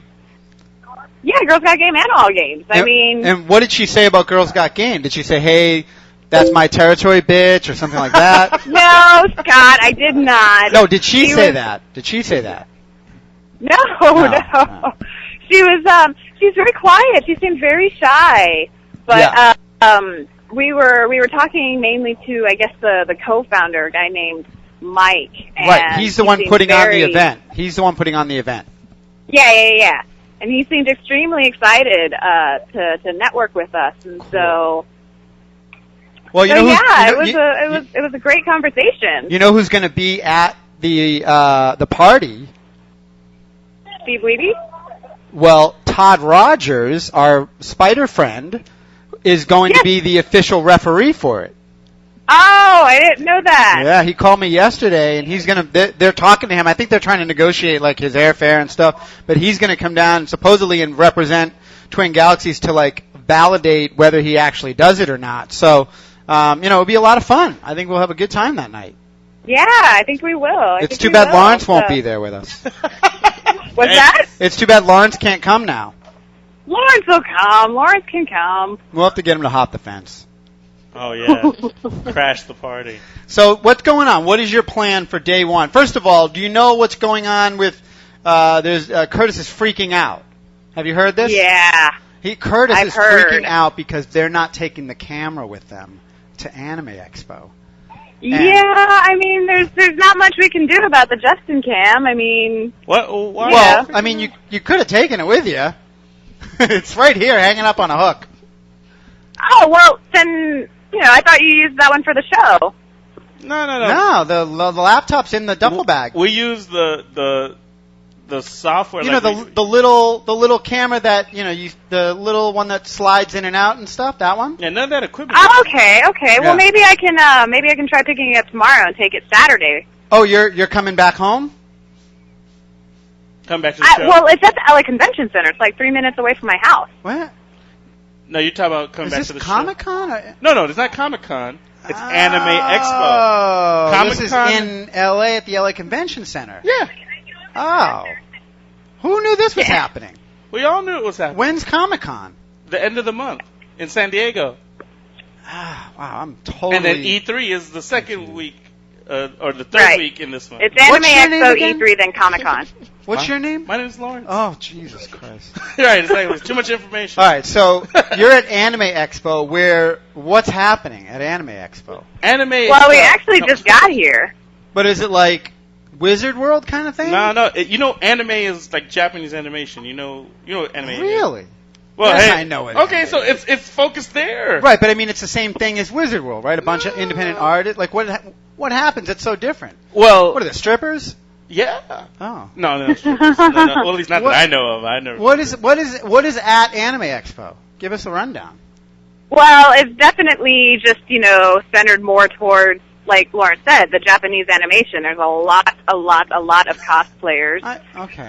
Yeah, Girls Got Game and All Games. And what did she say about Girls Got Game? Did she say, hey, that's my territory, bitch, or something like that? No, Scott, I did not. No, did she say that? Did she say that? No. She's very quiet. She seemed very shy. But we were talking mainly to, I guess, the co-founder, a guy named Mike. And right, he's the one putting on the event. He's the one putting on the event. Yeah. And he seemed extremely excited to network with us, and so. Well, it was a great conversation. You know who's going to be at the party? Steve Levy? Well, Todd Rogers, our spider friend, is going to be the official referee for it. Oh, I didn't know that. Yeah, he called me yesterday, and he's they're talking to him. I think they're trying to negotiate, his airfare and stuff, but he's going to come down, supposedly, and represent Twin Galaxies to, validate whether he actually does it or not. So, it'll be a lot of fun. I think we'll have a good time that night. Yeah, I think we will. It's too bad Lawrence won't be there with us. What's that? It's too bad Lawrence can't come now. Lawrence will come. Lawrence can come. We'll have to get him to hop the fence. Oh, yeah. Crash the party. So what's going on? What is your plan for day one? First of all, do you know what's going on with Curtis is freaking out. Have you heard this? Yeah. Curtis I've is heard. freaking out because they're not taking the camera with them to Anime Expo. Yeah, there's not much we can do about the Justin Cam. What? Why? Well, you could have taken it with you. It's right here, hanging up on a hook. Oh, well, then, I thought you used that one for the show. No. No, the laptop's in the duffel bag. We use the software. The little camera that the little one that slides in and out and stuff. That one. Yeah, none of that equipment. Oh, okay. Well, maybe I can try picking it up tomorrow and take it Saturday. Oh, you're coming back home? Come back to the show. Well, it's at the LA Convention Center. It's 3 minutes away from my house. What? No, you're talking about coming back to the Comic-Con? show. No, it's not Comic-Con. It's Anime Expo. Oh, Comic-Con. This is in LA at the LA Convention Center. Yeah. Oh. Who knew this was happening? We all knew it was happening. When's Comic-Con? The end of the month in San Diego. Wow, I'm totally... And then E3 is the second week, or the third week in this month. It's Anime Expo, E3, then Comic-Con. What's your name? My name is Lawrence. Oh, Jesus Christ. Right, it's like, it's too much information. All right, so you're at Anime Expo, where what's happening at Anime Expo? Well, we actually just got here. But is it like Wizard World kind of thing? No. Anime is like Japanese animation. You know what anime is. Really? Well, yes, hey, I know it. Okay, so it's focused there. Right, but I mean, it's the same thing as Wizard World, right? A bunch of independent artists. Like, what happens? It's so different. Well, what are the strippers? Yeah. Oh. No, strippers. No. Well, at least not that I know of. I never. What is at Anime Expo? Give us a rundown. Well, it's definitely just, centered more towards, like Lawrence said, the Japanese animation. There's a lot of cosplayers. Okay.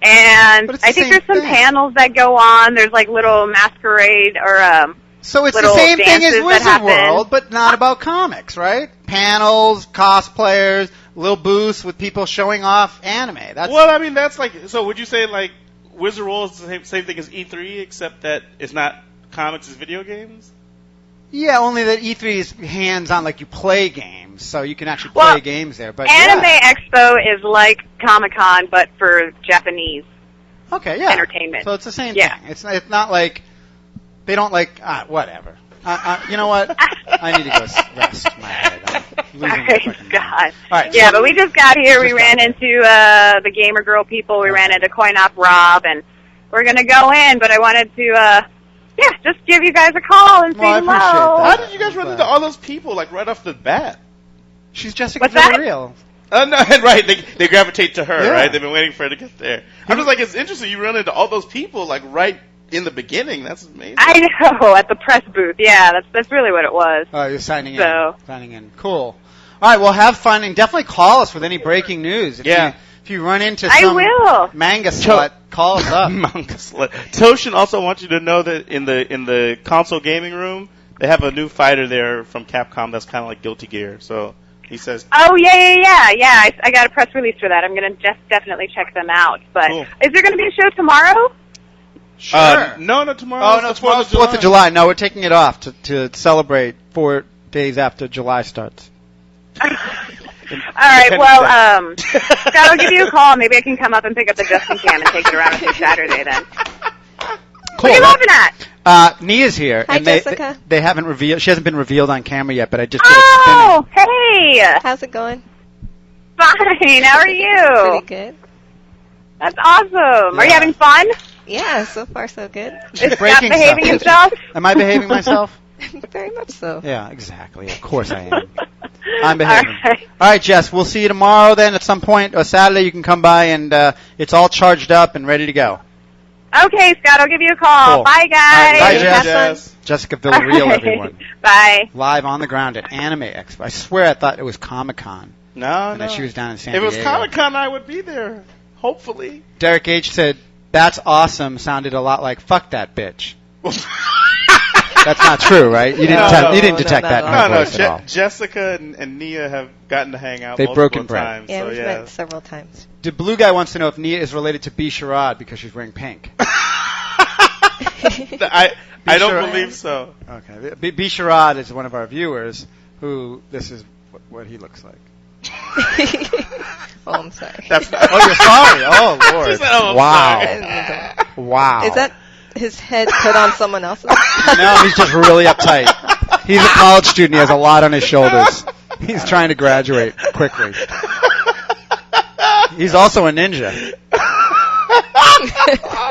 And I think there's some panels that go on. There's like little masquerade or so it's little the same thing as dances that Wizard happen. World, but not about comics, right? Panels, cosplayers, little booths with people showing off anime. Well, I mean, that's like. So would you say like Wizard World is the same thing as E3, except that it's not comics, it's video games? Yeah, only that E3 is hands-on, like you play games, so you can actually play games there. But Anime Expo is like Comic-Con, but for Japanese entertainment. So it's the same thing. It's not like they don't like whatever. You know what? I need to go rest my head. I'm losing my fucking mind. All right, Yeah, but we just got here. We ran into the Gamer Girl people. We ran into Coin Op Rob, and we're going to go in, but I wanted to... just give you guys a call and say hello. How did you guys run into all those people, like, right off the bat? She's Jessica Villarreal. No, right, they gravitate to her, right? They've been waiting for her to get there. I'm just like, it's interesting you run into all those people, like, right in the beginning. That's amazing. I know, at the press booth. Yeah, that's really what it was. Oh, you're signing in. Cool. All right, well, have fun, and definitely call us with any breaking news. If you run into some manga slut, call us up. Manga slut. Toshin also wants you to know that in the console gaming room, they have a new fighter there from Capcom that's kind of like Guilty Gear. So he says, "Oh yeah. I got a press release for that. I'm gonna just definitely check them out." But is there gonna be a show tomorrow? Sure. No, tomorrow. Oh no, tomorrow's 4th of July. No, we're taking it off to celebrate 4 days after July starts. All right, well, Scott, I'll give you a call. Maybe I can come up and pick up the Justin Cam and take it around on Saturday then. Cool. What are you laughing at? Nia's here. Hi, and Jessica. They haven't revealed. She hasn't been revealed on camera yet, but I just did it Oh, hey! How's it going? Fine. How are you? Pretty good. That's awesome. Are you having fun? Yeah, so far so good. Is Scott behaving himself? Am I behaving myself? Very much so. Yeah, exactly. Of course I am. I'm behaving. All right, Jess, we'll see you tomorrow then at some point, or Saturday you can come by, and it's all charged up and ready to go. Okay, Scott, I'll give you a call. Cool. Bye, guys. Bye, Jess. Jessica Villarreal, everyone. Bye. Live on the ground at Anime Expo. I swear I thought it was Comic-Con. No, and that she was down in San Diego. If it was Comic-Con, I would be there. Hopefully. Derek H. said, "That's awesome." Sounded a lot like "fuck that bitch." That's not true, right? You didn't detect that in my voice at all. Jessica and Nia have gotten to hang out. They've broken bread. times. Yeah, we've met several times. The blue guy wants to know if Nia is related to B. Sherrod because she's wearing pink. I don't believe so. Okay, B. Sherrod is one of our viewers. Who this is what he looks like. Oh, I'm sorry. You're sorry. Oh Lord. She said, oh, wow. Wow. Is that his head put on someone else's? No, he's just really uptight. He's a college student. He has a lot on his shoulders. He's trying to graduate quickly. He's also a ninja.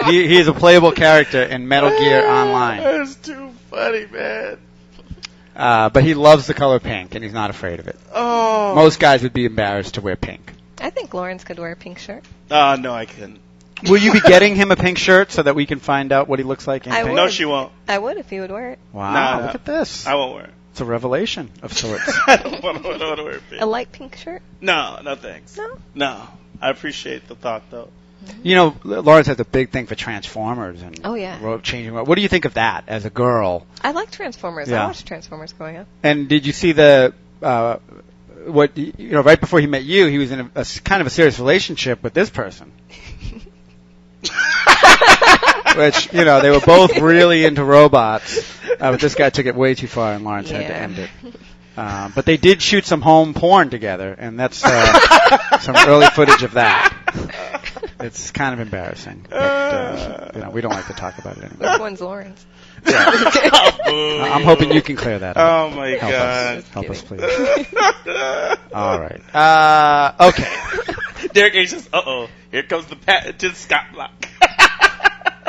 He is a playable character in Metal Gear Online. That's too funny, man. But he loves the color pink, and he's not afraid of it. Oh. Most guys would be embarrassed to wear pink. I think Lawrence could wear a pink shirt. No, I couldn't. Will you be getting him a pink shirt so that we can find out what he looks like in I pink? would. No, she won't. I would if he would wear it. Wow, No. look at this. I won't wear it. It's a revelation of sorts. I don't want to wear pink. A light pink shirt? No, thanks. No? No. I appreciate the thought, though. You know, Lawrence has a big thing for Transformers and changing. What do you think of that as a girl? I like Transformers. Yeah. I watched Transformers growing up. And did you see the right before he met you, he was in a kind of a serious relationship with this person. Which, they were both really into robots. But this guy took it way too far, and Lawrence had to end it. But they did shoot some home porn together, and that's some early footage of that. It's kind of embarrassing. But, we don't like to talk about it anymore. Which one's Lawrence? Yeah. I'm hoping you can clear that up. Oh, my God. Help us, please. All right. Okay. Derek H says, here comes the patented Scott Block.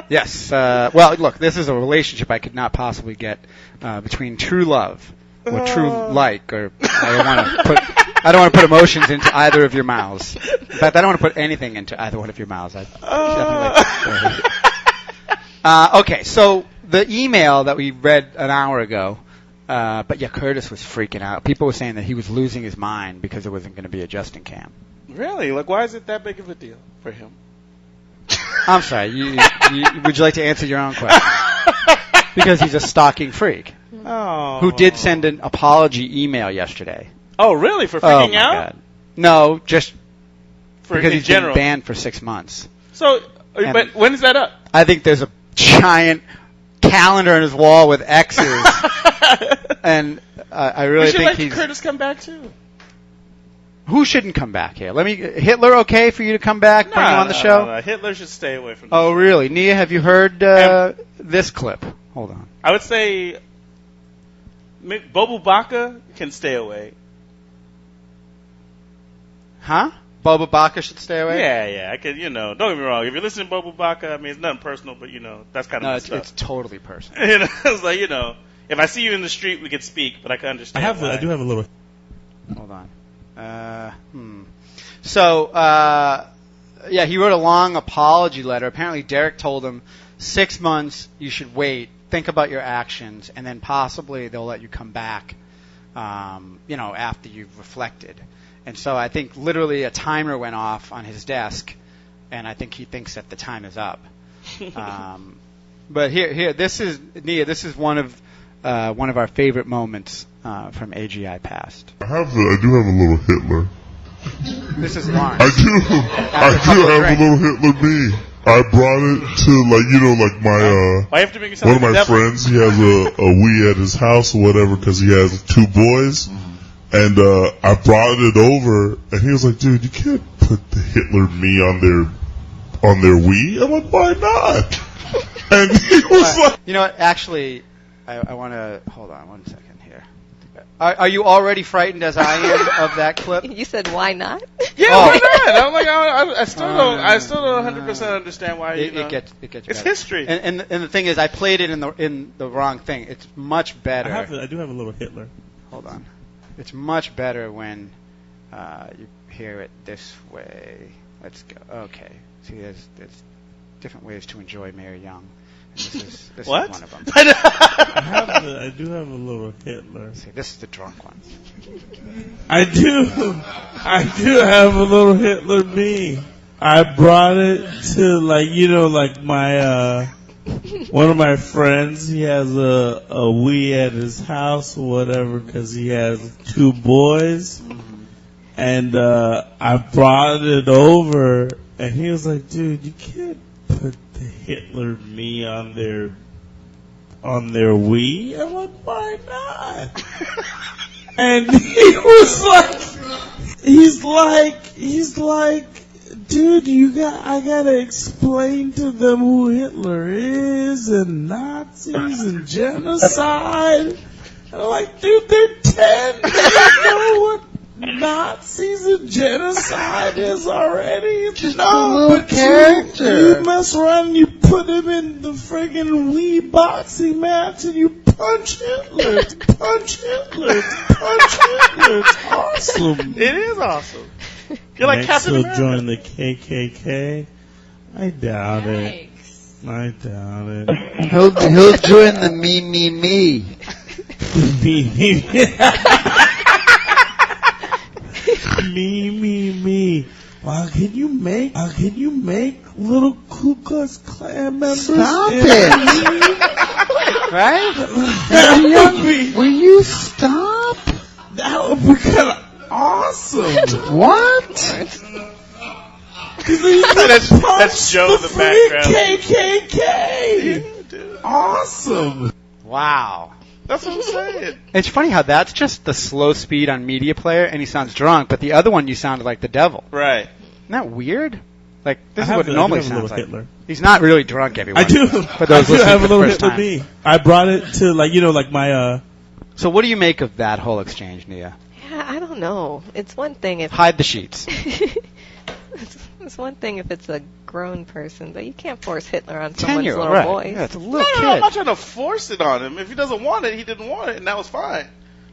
Yes. Well, look, this is a relationship I could not possibly get between true love or true like, or I don't want to put emotions into either of your mouths. In fact, I don't want to put anything into either one of your mouths. Okay, so the email that we read an hour ago, but yeah, Curtis was freaking out. People were saying that he was losing his mind because there wasn't going to be a Justin Cam. Really? Like, why is it that big of a deal for him? I'm sorry. Would you like to answer your own question? Because he's a stalking freak. Oh. Who did send an apology email yesterday. Oh, really? For freaking out? God. No, just because he's been banned for 6 months. So, but when is that up? I think there's a giant calendar on his wall with X's. And I really think he's... Curtis come back, too. Who shouldn't come back here? Hitler okay for you to come back, bring him on the show? No. Hitler should stay away from this. Oh, really? Nia, have you heard this clip? Hold on. I would say Bobu Baka can stay away. Huh? Boba Baka should stay away? Yeah. I could, don't get me wrong. If you're listening to Boba Baka, I mean, it's nothing personal, but, that's kind of messed up. It's totally personal. It's like, if I see you in the street, we could speak, but I can understand. I do have a little. Hold on. So, he wrote a long apology letter. Apparently, Derek told him 6 months, you should wait, think about your actions, and then possibly they'll let you come back, after you've reflected. And so I think literally a timer went off on his desk, and I think he thinks that the time is up. But here, this is one of our favorite moments from AGI Past. I do have a little Hitler. This is Lawrence. I do have a little Hitler me. I brought it to my one of my friends. He has a Wii at his house or whatever because he has 2 boys. And I brought it over, and he was like, "Dude, you can't put the Hitler me on their Wii." I'm like, "Why not?" And he was like, "You know what? Actually, I want to hold on 1 second here. Are you already frightened as I am of that clip?" You said, "Why not?" Yeah, why not? I'm like, I still don't 100% understand why. It gets it's better. history. And the thing is, I played it in the wrong thing. It's much better. I do have a little Hitler. Hold on. It's much better when you hear it this way. Let's go. Okay. See, there's different ways to enjoy Mary Young. And this is one of them. I do have a little Hitler. See, this is the drunk one. I do have a little Hitler me. I brought it to my one of my friends. He has a Wii at his house or whatever because he has 2 boys, and I brought it over, and he was like, "Dude, you can't put the Hitler me on their Wii." I'm like, "Why not?" And he was like, he's like, "Dude, I gotta explain to them who Hitler is and Nazis and genocide." And I'm like, "Dude, they're 10. They don't know what Nazis and genocide is already." No, but you mess around and you put him in the friggin' Wii boxing match and you punch Hitler. Punch Hitler. Punch Hitler. It's awesome. It is awesome. You're like Captain America. Join the KKK? I doubt it. I doubt it. He'll join the me. Me. Me. Wow, can you make little Ku Klux Klan members? Stop it! Right? Will you stop? That would be kind of awesome. What? That's Joe in the background. KKK. Awesome. Wow. That's what I'm saying. It's funny how that's just the slow speed on Media Player, and he sounds drunk, but the other one you sounded like the devil. Right. Isn't that weird? Like, this I is what have it normally a little sounds like. Hitler. He's not really drunk, everyone. I do. For those I do listening have for a the little first Hitler time. me. I brought it to, like, you know, like my, So what do you make of that whole exchange, Nia? Yeah, I don't know. It's one thing if Hide the sheets. it's one thing if it's a grown person, but you can't force Hitler on someone's 10-year-old, little right. boy. Yeah, it's a little No, kid. I'm not trying to force it on him. If he doesn't want it, he didn't want it, and that was fine.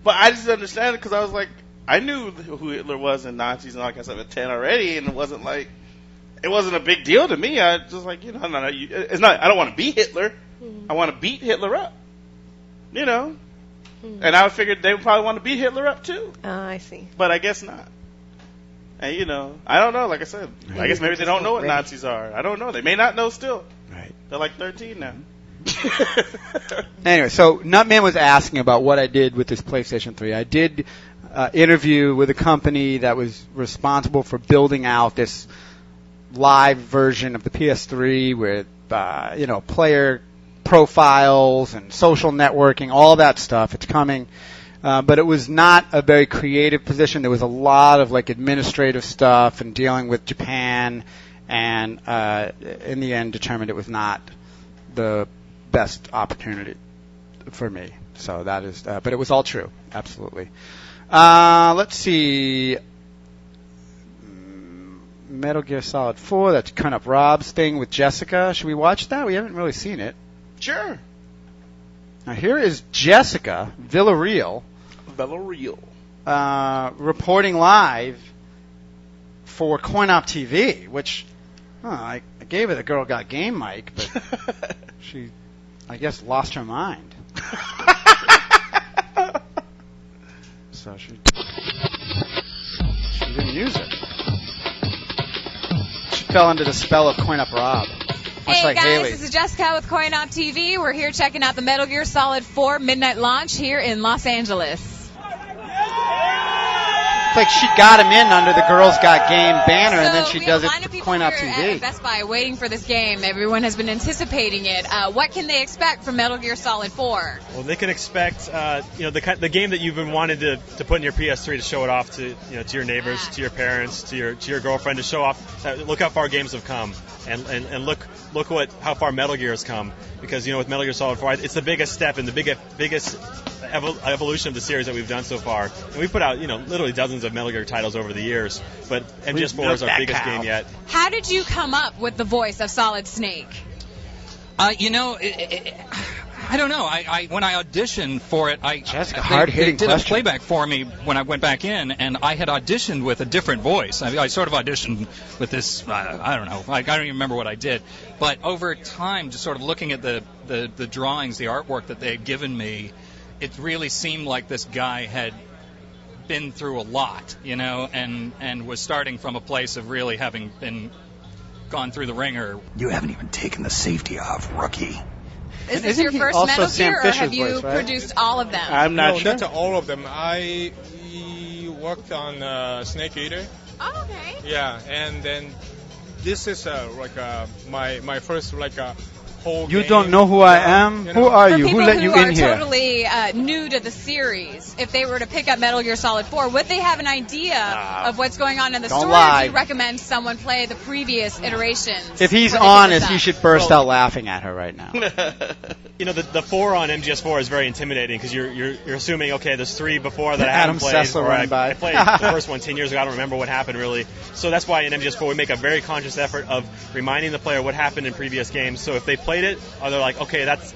But I just didn't understand it because I was like, I knew who Hitler was and Nazis and all that kind of stuff at 10 already, and it wasn't a big deal to me. I just like, no, it's not. I don't want to be Hitler. I want to beat Hitler up. You know, and I figured they would probably want to beat Hitler up too. Oh, I see. But I guess not. And I don't know. Like I said, I guess maybe they don't know what Nazis are. I don't know. They may not know still. Right. They're like 13 now. Anyway, so Nutman was asking about what I did with this PlayStation 3. I did interview with a company that was responsible for building out this live version of the PS3 with player profiles and social networking, all that stuff. It's coming. But it was not a very creative position. There was a lot of administrative stuff and dealing with Japan, and in the end determined it was not the best opportunity for me. So that is, but it was all true, absolutely. Let's see. Metal Gear Solid 4, that's kind of Rob's thing with Jessica. Should we watch that? We haven't really seen it. Sure. Now here is Jessica Villarreal. Reporting live for CoinOp TV, which I gave her the Girl Got Game mic, but she, I guess, lost her mind. So she didn't use it. She fell under the spell of CoinOp Rob. Much Hey like guys, Haley. this is Jessica with CoinOp TV. We're here checking out the Metal Gear Solid 4 midnight launch here in Los Angeles. It's like she got him in under the Girls Got Game banner, and then she does it We have a line of for people CoinOp here TV. at Best Buy waiting for this game. Everyone has been anticipating it. What can they expect from Metal Gear Solid 4? Well, they can expect, the game that you've been wanting to put in your PS3 to show it off to your neighbors, to your parents, to your girlfriend, to show off. Look how far games have come, and look how far Metal Gear has come. Because with Metal Gear Solid 4, it's the biggest step and the biggest evolution of the series that we've done so far. And we've put out literally dozens of Metal Gear titles over the years, but MGS4 is our biggest game yet. How did you come up with the voice of Solid Snake? I don't know. I when I auditioned for it, hard-hitting they did question. a playback for me when I went back in, and I had auditioned with a different voice. I sort of auditioned with this. I don't know. I don't even remember what I did. But over time, just sort of looking at the drawings, the artwork that they had given me, it really seemed like this guy had been through a lot, and was starting from a place of really having gone through the ringer. You haven't even taken the safety off, rookie. Is this Isn't your he first also Metal Sam Gear, or Fisher's have you voice, right? produced all of them? I'm not sure. Not all of them. I worked on Snake Eater. Oh, okay. Yeah, and then this is my first whole You game. don't know who I am? Who are For you? Who people let you who in are here? totally new to the series, if they were to pick up Metal Gear Solid 4, would they have an idea of what's going on in the Don't story? lie. Or do you recommend someone play the previous iterations? If he's before they pick honest, this he up? should burst out laughing at her right now. The 4 on MGS4 is very intimidating because you're assuming, okay, there's 3 before that I Adam haven't played. Sessler or running by. I played the first one 10 years ago. I don't remember what happened really. So that's why in MGS4 we make a very conscious effort of reminding the player what happened in previous games. So if they played it, or they're like, okay, that's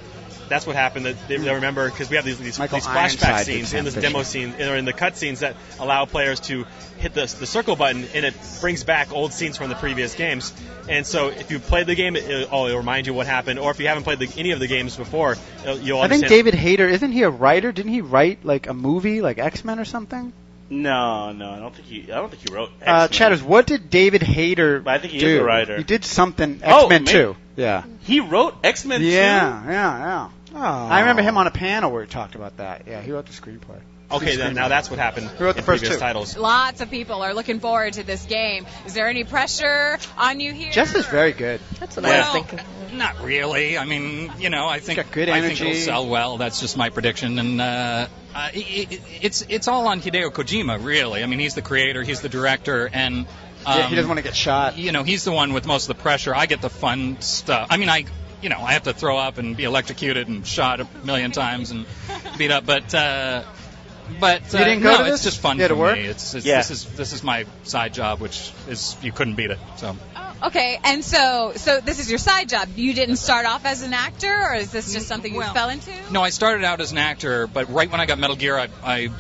what happened. That they remember, because we have these Michael flashback Ironside did scenes Sam in this Fisher. demo scene, or in the cut scenes that allow players to hit the circle button, and it brings back old scenes from the previous games. And so if you played the game, it'll remind you what happened. Or if you haven't played any of the games before, you'll I understand. think David Hayter, isn't he a writer? Didn't he write a movie like X-Men or something? No, I don't think he wrote X-Men. Chatters, what did David Hayter But I think he do? is a writer. He did something Oh, X-Men maybe. 2. Yeah. He wrote X-Men 2? Yeah. I remember him on a panel where he talked about that. Yeah, he wrote the screenplay. Okay, then now that's what happened Who wrote the in first previous two? titles. Lots of people are looking forward to this game. Is there any pressure on you here? Jess is very good. That's what I was thinking. Not really. I mean, I think got good I think energy. it'll sell well. That's just my prediction, and it's all on Hideo Kojima, really. I mean, he's the creator, he's the director, and Yeah, he doesn't want to get shot. You know, he's the one with most of the pressure. I get the fun stuff. I mean, I have to throw up and be electrocuted and shot a million times and beat up, but you didn't go to this? It's just fun You had for to work? me. This is my side job, which is you couldn't beat it. So. Okay, and so this is your side job. You didn't start off as an actor, or is this just something you fell into? No, I started out as an actor, but right when I got Metal Gear, I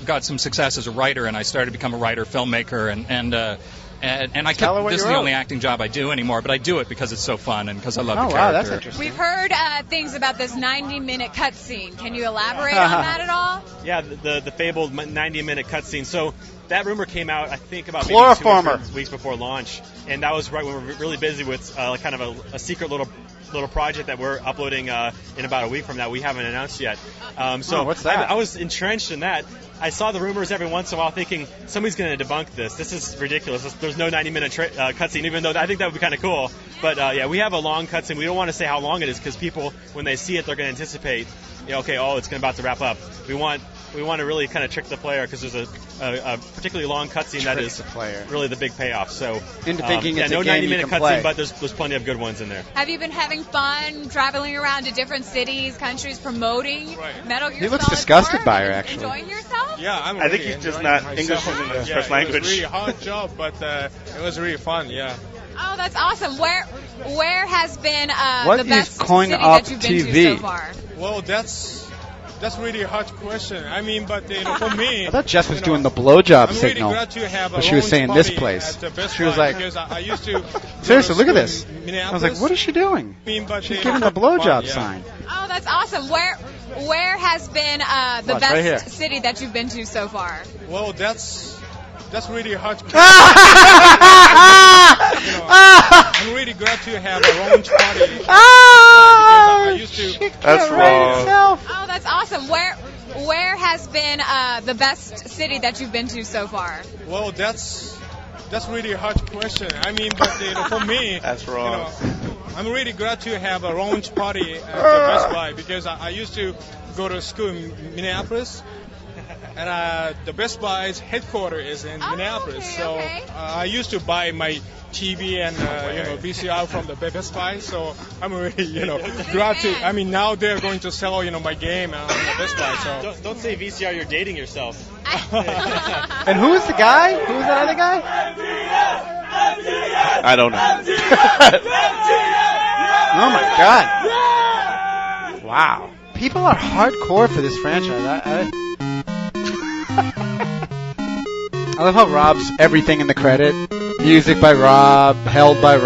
got some success as a writer, and I started to become a writer, filmmaker, and I kept this is the only acting job I do anymore, but I do it because it's so fun and because I love the character. Oh, wow, that's interesting. We've heard things about this 90-minute cutscene. Can you elaborate on that at all? Yeah, the fabled 90-minute cutscene. So that rumor came out, I think, about maybe Chloroformer. 2 weeks before launch, and that was right when we were really busy with kind of a secret little project that we're uploading in about a week from now. We haven't announced yet. What's that? I was entrenched in that. I saw the rumors every once in a while thinking, somebody's going to debunk this. This is ridiculous. There's no 90-minute cutscene, even though I think that would be kind of cool. But, yeah, we have a long cutscene. We don't want to say how long it is because people, when they see it, they're going to anticipate, it's about to wrap up. We want to really kind of trick the player because there's a particularly long cutscene that is really the big payoff. So into thinking it's no a game 90-minute cutscene, but there's plenty of good ones in there. Have you been having fun traveling around to different cities, countries, promoting Metal Gear He looks Solid disgusted 4? by her, actually. Enjoying yourself? Yeah, I think he's just not English isn't his first language. It was a really hard job, but it was really fun. Yeah. Oh, that's awesome. Where has been What the is best going city up that you've been TV? to so far? Well, that's really a hard question. I mean, but for me, I thought Jess was doing the blowjob I'm signal. really glad to have a But she was launch saying this party place. at the Best She was Buy like, because I used to seriously, look at go to this. school in I was Minneapolis. like, what is she doing? But She's giving the blowjob sign. Oh, that's awesome. Where has been the Watch, right here. best city that you've been to so far? Well, that's really a hard question. I'm really glad to have a launch party. Because I used to. That's wrong. Oh, that's awesome. Where has been the best city that you've been to so far? Well, that's really a hard question. I mean, but for me, that's wrong. I'm really glad to have a launch party at the Best Buy because I used to go to school in Minneapolis. And the Best Buy's headquarters is in Minneapolis, so I used to buy my TV and VCR from the Best Buy. So I'm really glad to. I mean, now they're going to sell my game on the Best Buy. So Don't say VCR. You're dating yourself. And who is the guy? Who is that other guy? I don't know. Oh my God! Wow, people are hardcore for this franchise. I love how Rob's everything in the credit. Music by Rob, held by Rob.